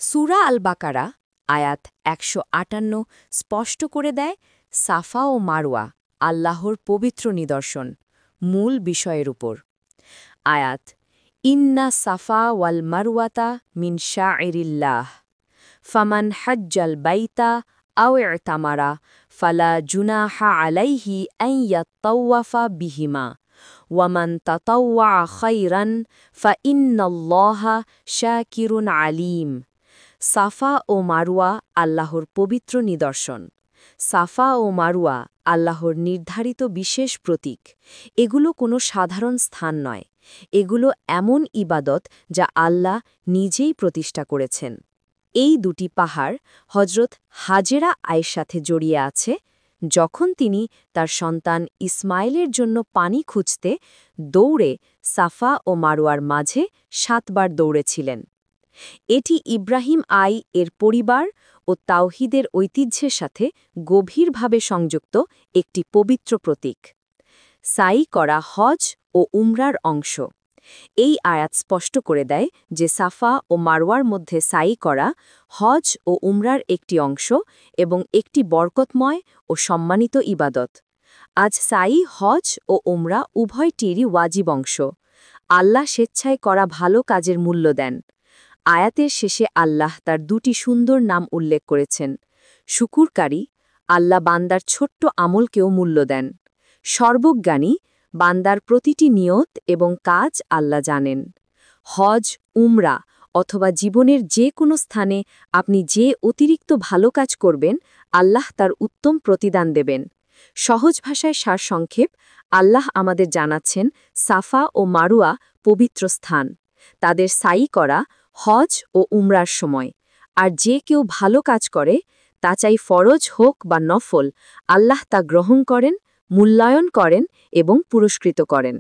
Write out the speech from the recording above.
সূরা আল বাকারা আয়াত ১৫৮ স্পষ্ট করে দেয় সাফা ও মারওয়া আল্লাহর পবিত্র নিদর্শন মূল বিষয়ের উপর। আয়াত ইন্না সাফা ওয়াল মারওয়াতা মিন শাইরিল্লাহ ফামান হাজ্জাল বাইতা আও ইতামারা ফালা জুনাহা আলাইহি আন ইয়াত্তাওয়াফা বিহিমা ওয়ামান তাতাওয়া খাইরান ফাইন্নাল্লাহা শাকিরুন আলিম। সাফা ও মারওয়া আল্লাহর পবিত্র নিদর্শন। সাফা ও মারওয়া আল্লাহর নির্ধারিত বিশেষ প্রতীক। এগুলো কোনো সাধারণ স্থান নয়, এগুলো এমন ইবাদত যা আল্লাহ নিজেই প্রতিষ্ঠা করেছেন। এই দুটি পাহাড় হজরত হাজেরা আয়ের সাথে জড়িয়ে আছে যখন তিনি তার সন্তান ইসমাইলের জন্য পানি খুঁজতে দৌড়ে সাফা ও মারওয়ার মাঝে ৭ বার দৌড়েছিলেন। এটি ইব্রাহিম এর পরিবার ও তাওহিদের ঐতিহ্যের সাথে গভীরভাবে সংযুক্ত একটি পবিত্র প্রতীক। সাই করা হজ ও উমরার অংশ। এই আয়াত স্পষ্ট করে দেয় যে সাফা ও মারওয়ার মধ্যে সাই করা হজ ও উমরার একটি অংশ এবং একটি বরকতময় ও সম্মানিত ইবাদত। আজ সাই, হজ ও উমরা উভয়টিরই ওয়াজিব অংশ। আল্লাহ স্বেচ্ছায় করা ভালো কাজের মূল্য দেন। আয়াতের শেষে আল্লাহ তার দুটি সুন্দর নাম উল্লেখ করেছেন। শুকুরকারী, আল্লাহ বান্দার ছোট্ট আমলকেও মূল্য দেন। সর্বজ্ঞানী, বান্দার প্রতিটি নিয়ত এবং কাজ আল্লাহ জানেন। হজ, উমরা অথবা জীবনের যে কোনো স্থানে আপনি যে অতিরিক্ত ভালো কাজ করবেন, আল্লাহ তার উত্তম প্রতিদান দেবেন। সহজ ভাষায় সারসংক্ষেপ, আল্লাহ আমাদের জানাচ্ছেন সাফা ও মারওয়া পবিত্র স্থান। তাদের সাই করা হজ ও উমরার সময়। আর যে কেউ ভালো কাজ করে, তা চাই ফরজ হোক বা নফল, আল্লাহ তা গ্রহণ করেন, মূল্যায়ন করেন এবং পুরস্কৃত করেন।